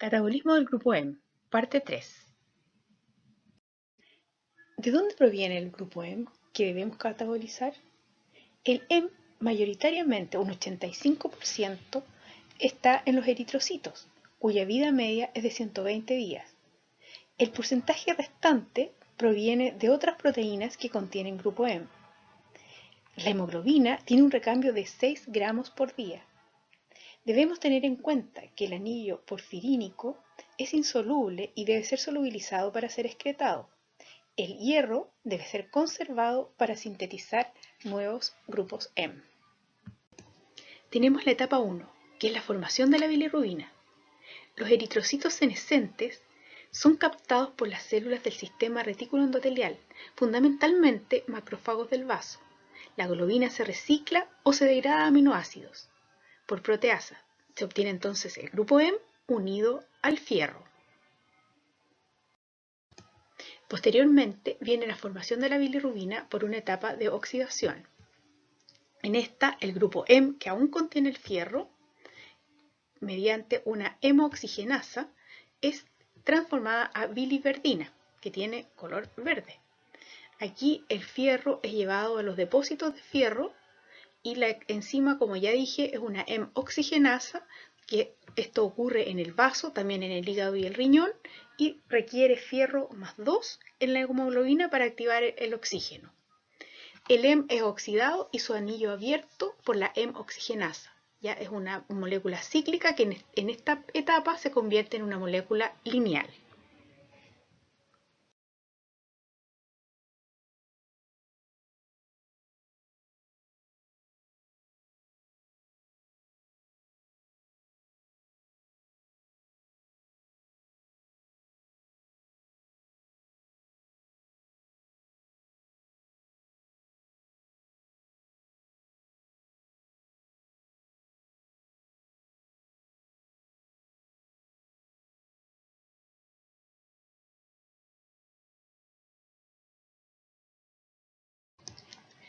Catabolismo del grupo M, parte 3. ¿De dónde proviene el grupo M que debemos catabolizar? El M, mayoritariamente un 85%, está en los eritrocitos, cuya vida media es de 120 días. El porcentaje restante proviene de otras proteínas que contienen grupo M. La hemoglobina tiene un recambio de 6 gramos por día. Debemos tener en cuenta que el anillo porfirínico es insoluble y debe ser solubilizado para ser excretado. El hierro debe ser conservado para sintetizar nuevos grupos M. Tenemos la etapa 1, que es la formación de la bilirrubina. Los eritrocitos senescentes son captados por las células del sistema retículo endotelial, fundamentalmente macrófagos del vaso. La globina se recicla o se degrada a aminoácidos por proteasa. Se obtiene entonces el grupo M unido al fierro. Posteriormente viene la formación de la bilirrubina por una etapa de oxidación. En esta, el grupo M, que aún contiene el fierro, mediante una hemooxigenasa, es transformada a biliverdina, que tiene color verde. Aquí el fierro es llevado a los depósitos de fierro y la enzima, como ya dije, es una hemooxigenasa, que esto ocurre en el vaso, también en el hígado y el riñón, y requiere fierro más 2 en la hemoglobina para activar el oxígeno. El M es oxidado y su anillo abierto por la hemooxigenasa. Ya es una molécula cíclica que en esta etapa se convierte en una molécula lineal.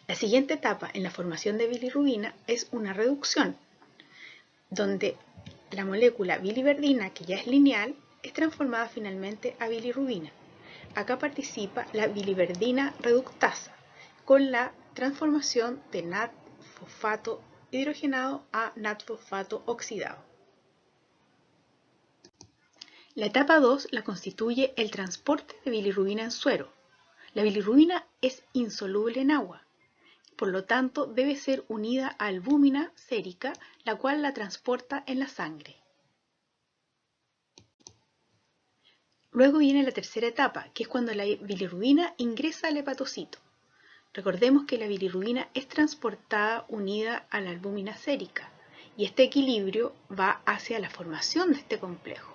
La siguiente etapa en la formación de bilirrubina es una reducción, donde la molécula biliverdina, que ya es lineal, es transformada finalmente a bilirrubina. Acá participa la biliverdina reductasa con la transformación de NAD-fosfato hidrogenado a NAD-fosfato oxidado. La etapa 2 la constituye el transporte de bilirrubina en suero. La bilirrubina es insoluble en agua, por lo tanto debe ser unida a albúmina sérica, la cual la transporta en la sangre. Luego viene la tercera etapa, que es cuando la bilirrubina ingresa al hepatocito. Recordemos que la bilirrubina es transportada unida a la albúmina sérica, y este equilibrio va hacia la formación de este complejo.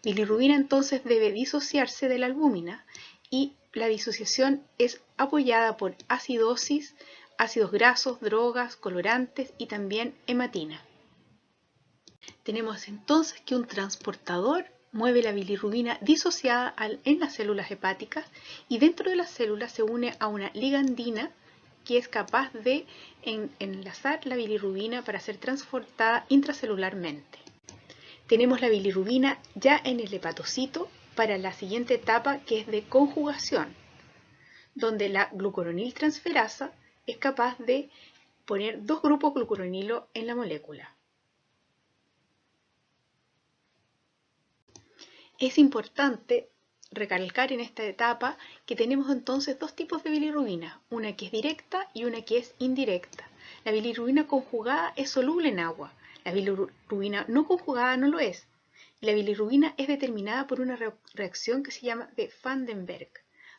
Bilirrubina entonces debe disociarse de la albúmina y la disociación es apoyada por acidosis, ácidos grasos, drogas, colorantes y también hematina. Tenemos entonces que un transportador mueve la bilirrubina disociada en las células hepáticas y dentro de las células se une a una ligandina que es capaz de enlazar la bilirrubina para ser transportada intracelularmente. Tenemos la bilirrubina ya en el hepatocito para la siguiente etapa, que es de conjugación, donde la glucuroniltransferasa es capaz de poner 2 grupos glucuronilo en la molécula. Es importante recalcar en esta etapa que tenemos entonces 2 tipos de bilirrubina, una que es directa y una que es indirecta. La bilirrubina conjugada es soluble en agua, la bilirrubina no conjugada no lo es. La bilirrubina es determinada por una reacción que se llama de Van den Berg,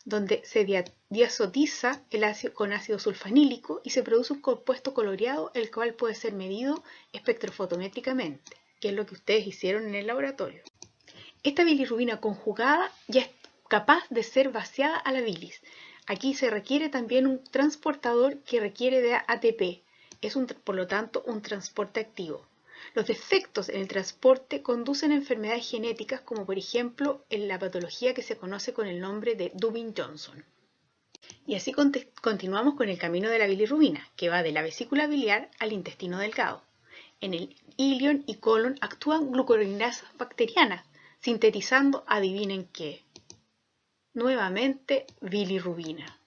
donde se diazotiza el ácido con ácido sulfanílico y se produce un compuesto coloreado, el cual puede ser medido espectrofotométricamente, que es lo que ustedes hicieron en el laboratorio. Esta bilirrubina conjugada ya es capaz de ser vaciada a la bilis. Aquí se requiere también un transportador que requiere de ATP. Es por lo tanto un transporte activo. Los defectos en el transporte conducen a enfermedades genéticas como por ejemplo en la patología que se conoce con el nombre de Dubin-Johnson. Y así continuamos con el camino de la bilirrubina, que va de la vesícula biliar al intestino delgado. En el ilion y colon actúan glucuronidasas bacterianas, sintetizando, adivinen qué, nuevamente bilirrubina.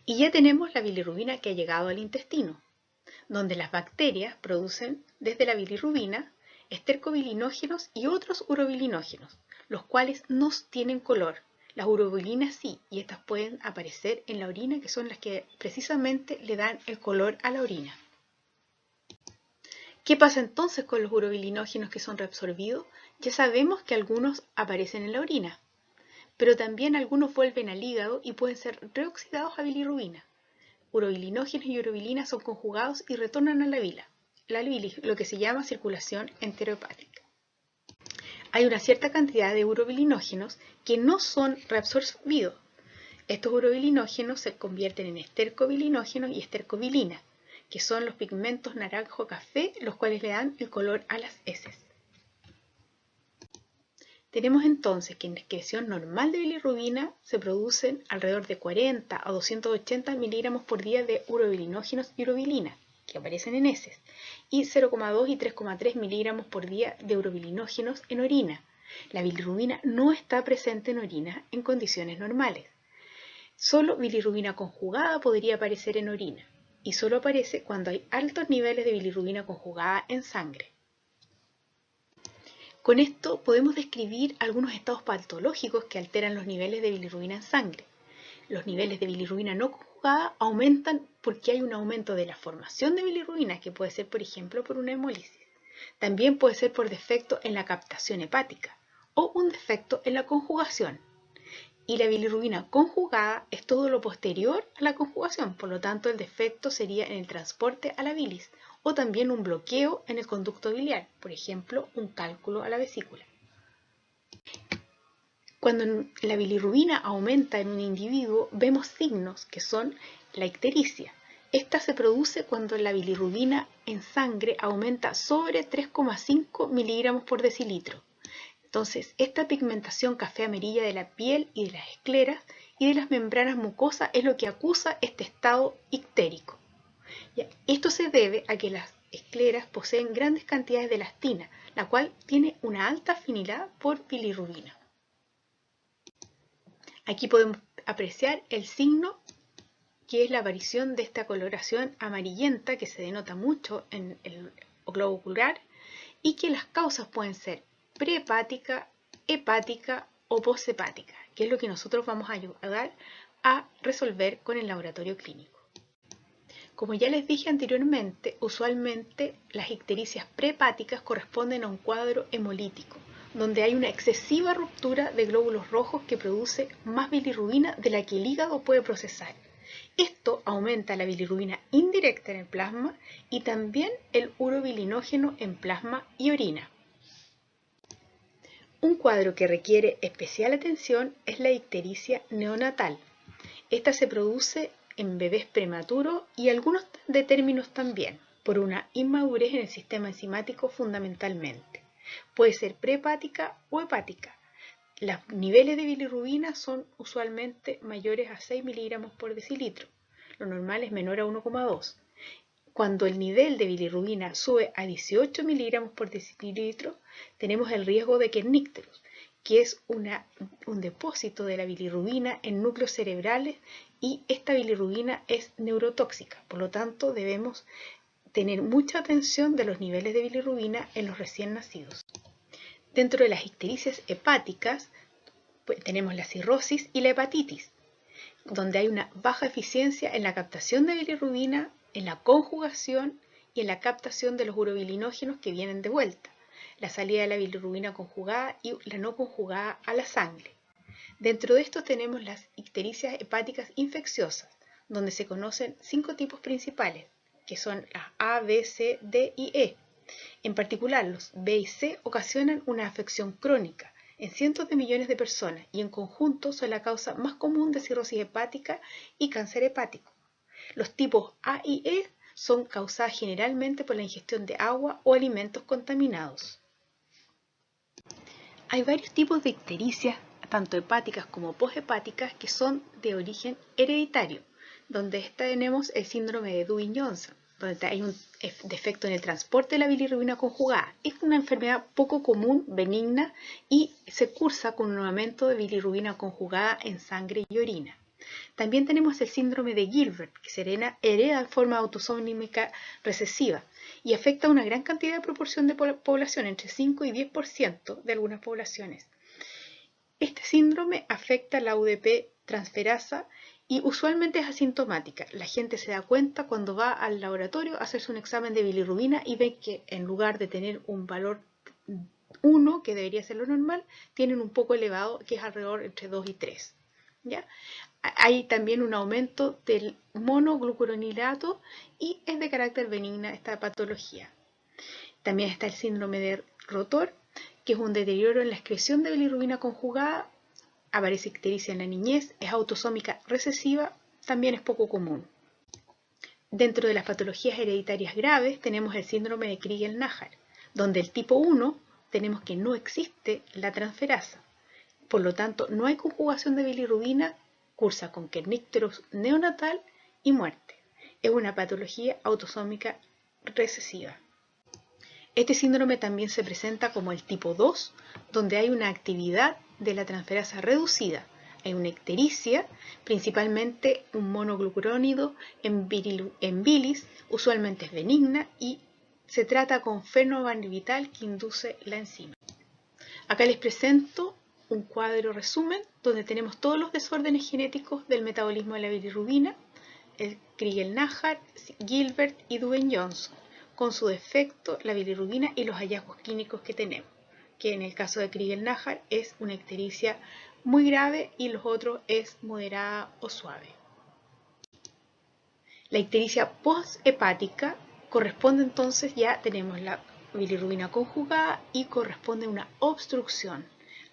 Y ya tenemos la bilirrubina que ha llegado al intestino, donde las bacterias producen desde la bilirrubina estercobilinógenos y otros urobilinógenos, los cuales no tienen color. Las urobilinas sí, y estas pueden aparecer en la orina, que son las que precisamente le dan el color a la orina. ¿Qué pasa entonces con los urobilinógenos que son reabsorbidos? Ya sabemos que algunos aparecen en la orina, pero también algunos vuelven al hígado y pueden ser reoxidados a bilirrubina. Urobilinógenos y urobilinas son conjugados y retornan a la bilis, lo que se llama circulación enterohepática. Hay una cierta cantidad de urobilinógenos que no son reabsorbidos. Estos urobilinógenos se convierten en estercobilinógenos y estercobilina, que son los pigmentos naranjo-café, los cuales le dan el color a las heces. Tenemos entonces que en la excreción normal de bilirrubina se producen alrededor de 40 a 280 miligramos por día de urobilinógenos y urobilina, que aparecen en heces, y 0,2 y 3,3 miligramos por día de urobilinógenos en orina. La bilirrubina no está presente en orina en condiciones normales. Solo bilirrubina conjugada podría aparecer en orina, y solo aparece cuando hay altos niveles de bilirrubina conjugada en sangre. Con esto podemos describir algunos estados patológicos que alteran los niveles de bilirrubina en sangre. Los niveles de bilirrubina no conjugada aumentan porque hay un aumento de la formación de bilirrubina, que puede ser, por ejemplo, por una hemólisis. También puede ser por defecto en la captación hepática o un defecto en la conjugación. Y la bilirrubina conjugada es todo lo posterior a la conjugación, por lo tanto el defecto sería en el transporte a la bilis o también un bloqueo en el conducto biliar, por ejemplo, un cálculo a la vesícula. Cuando la bilirrubina aumenta en un individuo, vemos signos que son la ictericia. Esta se produce cuando la bilirrubina en sangre aumenta sobre 3,5 miligramos por decilitro. Entonces, esta pigmentación café amarilla de la piel y de las escleras y de las membranas mucosas es lo que acusa este estado ictérico. Esto se debe a que las escleras poseen grandes cantidades de elastina, la cual tiene una alta afinidad por bilirrubina. Aquí podemos apreciar el signo que es la aparición de esta coloración amarillenta que se denota mucho en el globo ocular y que las causas pueden ser prehepática, hepática o poshepática, que es lo que nosotros vamos a ayudar a resolver con el laboratorio clínico. Como ya les dije anteriormente, usualmente las ictericias prehepáticas corresponden a un cuadro hemolítico, donde hay una excesiva ruptura de glóbulos rojos que produce más bilirrubina de la que el hígado puede procesar. Esto aumenta la bilirrubina indirecta en el plasma y también el urobilinógeno en plasma y orina. Un cuadro que requiere especial atención es la ictericia neonatal. Esta se produce en bebés prematuros y algunos detérminos también, por una inmadurez en el sistema enzimático fundamentalmente. Puede ser prehepática o hepática. Los niveles de bilirrubina son usualmente mayores a 6 miligramos por decilitro. Lo normal es menor a 1,2. Cuando el nivel de bilirrubina sube a 18 miligramos por decilitro, tenemos el riesgo de kernícteros, que es un depósito de la bilirrubina en núcleos cerebrales y esta bilirrubina es neurotóxica. Por lo tanto, debemos tener mucha atención de los niveles de bilirrubina en los recién nacidos. Dentro de las ictericias hepáticas, pues, tenemos la cirrosis y la hepatitis, donde hay una baja eficiencia en la captación de bilirrubina, en la conjugación y en la captación de los urobilinógenos que vienen de vuelta, la salida de la bilirrubina conjugada y la no conjugada a la sangre. Dentro de esto tenemos las ictericias hepáticas infecciosas, donde se conocen 5 tipos principales, que son las A, B, C, D y E. En particular, los B y C ocasionan una afección crónica en cientos de millones de personas y en conjunto son la causa más común de cirrosis hepática y cáncer hepático. Los tipos A y E son causadas generalmente por la ingestión de agua o alimentos contaminados. Hay varios tipos de ictericias, tanto hepáticas como poshepáticas, que son de origen hereditario, donde tenemos el síndrome de Dewey-Johnson, donde hay un defecto en el transporte de la bilirrubina conjugada. Es una enfermedad poco común, benigna, y se cursa con un aumento de bilirrubina conjugada en sangre y orina. También tenemos el síndrome de Gilbert, que se hereda de forma autosómica recesiva y afecta a una gran cantidad de proporción de población, entre 5 y 10% de algunas poblaciones. Este síndrome afecta la UDP transferasa y usualmente es asintomática. La gente se da cuenta cuando va al laboratorio a hacerse un examen de bilirrubina y ve que en lugar de tener un valor 1, que debería ser lo normal, tienen un poco elevado, que es alrededor entre 2 y 3. ¿Ya? Hay también un aumento del monoglucuronilato y es de carácter benigna esta patología. También está el síndrome de Rotor, que es un deterioro en la excreción de bilirrubina conjugada, aparece ictericia en la niñez, es autosómica recesiva, también es poco común. Dentro de las patologías hereditarias graves tenemos el síndrome de Crigel-Najjar, donde el tipo 1 tenemos que no existe la transferasa. Por lo tanto, no hay conjugación de bilirrubina, cursa con kernícteros neonatal y muerte. Es una patología autosómica recesiva. Este síndrome también se presenta como el tipo 2, donde hay una actividad de la transferasa reducida. Hay una ictericia, principalmente un monoglucurónido en bilis, usualmente es benigna y se trata con fenobarbital que induce la enzima. Acá les presento un cuadro resumen donde tenemos todos los desórdenes genéticos del metabolismo de la bilirrubina, el Crigel-Najjar, Gilbert y Duven-Johnson, con su defecto, la bilirrubina y los hallazgos clínicos que tenemos, que en el caso de Crigel-Najjar es una ictericia muy grave y los otros es moderada o suave. La ictericia posthepática corresponde entonces, ya tenemos la bilirrubina conjugada y corresponde a una obstrucción.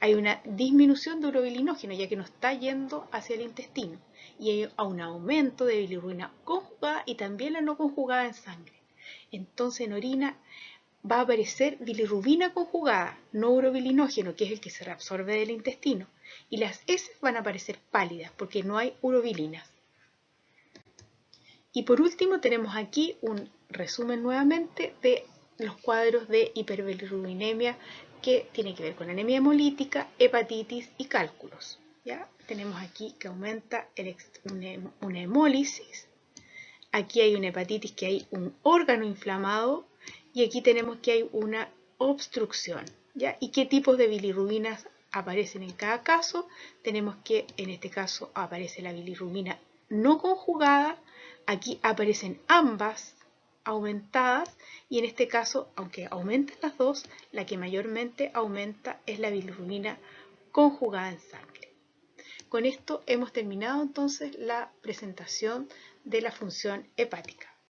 Hay una disminución de urobilinógeno ya que no está yendo hacia el intestino y hay un aumento de bilirrubina conjugada y también la no conjugada en sangre. Entonces en orina va a aparecer bilirrubina conjugada, no urobilinógeno, que es el que se reabsorbe del intestino, y las heces van a aparecer pálidas porque no hay urobilinas. Y por último tenemos aquí un resumen nuevamente de los cuadros de hiperbilirrubinemia que tiene que ver con anemia hemolítica, hepatitis y cálculos. ¿Ya? Tenemos aquí que aumenta una hemólisis, aquí hay una hepatitis que hay un órgano inflamado y aquí tenemos que hay una obstrucción. ¿Ya? ¿Y qué tipos de bilirrubinas aparecen en cada caso? Tenemos que en este caso aparece la bilirrubina no conjugada, aquí aparecen ambas aumentadas y en este caso, aunque aumenten las dos, la que mayormente aumenta es la bilirrubina conjugada en sangre. Con esto hemos terminado entonces la presentación de la función hepática.